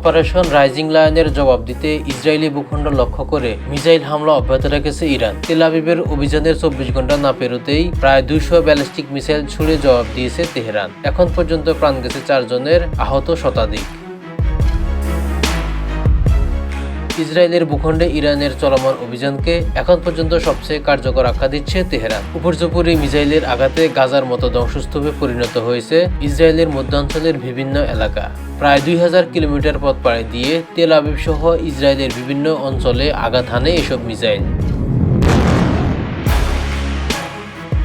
Operation rising লায়নের জবাব দিতে Israeli ভূখণ্ড লক্ষ্য করে মিসাইল হামলা অব্যাহত রেখেছে ইরান। তেল আবিবের অভিযানের 24 ঘন্টা না পেরোতেই প্রায় 200 ব্যালিস্টিক মিসাইল ছুড়ে জবাব দিয়েছে তেহরান। এখন পর্যন্ত প্রাণ গেছে 4 জনের, আহত শতাধিক। ইসরায়েলের ভূখণ্ডে ইরানের চলমান অভিযানকে এখন পর্যন্ত সবচেয়ে কার্যকর আখ্যা দিচ্ছে তেহরান। উপর্যুপরি মিসাইলের আঘাতে গাজার মতো ধ্বংসস্তূপে পরিণত হয়েছে ইসরায়েলের মধ্যাঞ্চলের বিভিন্ন এলাকা। প্রায় 2000 কিলোমিটার পথ পাড়ি দিয়ে তেল আবিব সহ ইসরায়েলের বিভিন্ন অঞ্চলে আঘাত হানে এসব মিসাইল।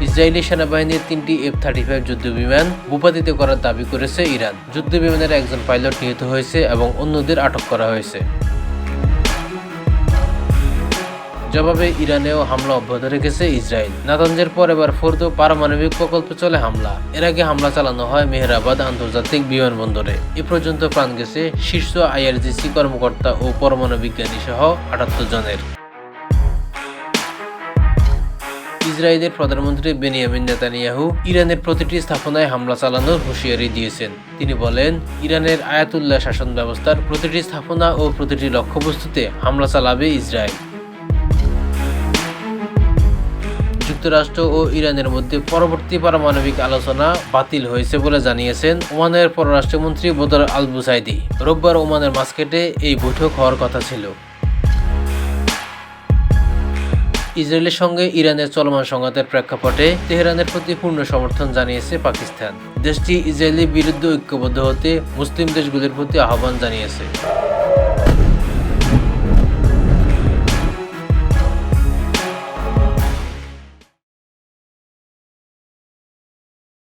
ইসরায়েলি সেনাবাহিনীর 3টি F-35 যুদ্ধবিমান ভূপাতিত করার দাবি করেছে ইরান। যুদ্ধবিমানের একজন পাইলট নিহত হয়েছে এবং অন্যদের আটক করা হয়েছে। জবাবে ইরানেও হামলা অব্যাহত রেখেছে ইসরায়েল। নাতানজের পর এবার ফোর্দো পারমাণবিক প্রকল্পে চলে হামলা। এর আগে হামলা চালানো হয় মেহরাবাদ আন্তর্জাতিক বিমানবন্দরে। এ পর্যন্ত প্রাণ গেছে শীর্ষ IRGC কর্মকর্তা ও পরমাণু বিজ্ঞানী সহ 78 জনের। ইসরায়েলের প্রধানমন্ত্রী বেনিয়ামিন নেতানিয়াহু ইরানের প্রতিটি স্থাপনায় হামলা চালানোর হুঁশিয়ারি দিয়েছেন। তিনি বলেন, ইরানের আয়াতুল্লাহ শাসন ব্যবস্থার প্রতিটি স্থাপনা ও প্রতিটি লক্ষ্যবস্তুতে হামলা চালাবে ইসরায়েল। যুক্তরাষ্ট্র ও ইরানের মধ্যে পরবর্তী পারমাণবিক আলোচনা বাতিল হয়েছে বলে জানিয়েছেন ওমানের পররাষ্ট্রমন্ত্রী বদর আল বুসাইদি। রোববার ওমানের মাস্কেটে এই বৈঠক হওয়ার কথা ছিল। ইসরায়েলের সঙ্গে ইরানের চলমান সংঘাতের প্রেক্ষাপটে তেহরানের প্রতি পূর্ণ সমর্থন জানিয়েছে পাকিস্তান। দেশটি ইসরায়েলের বিরুদ্ধে ঐক্যবদ্ধ হতে মুসলিম দেশগুলির প্রতি আহ্বান জানিয়েছে।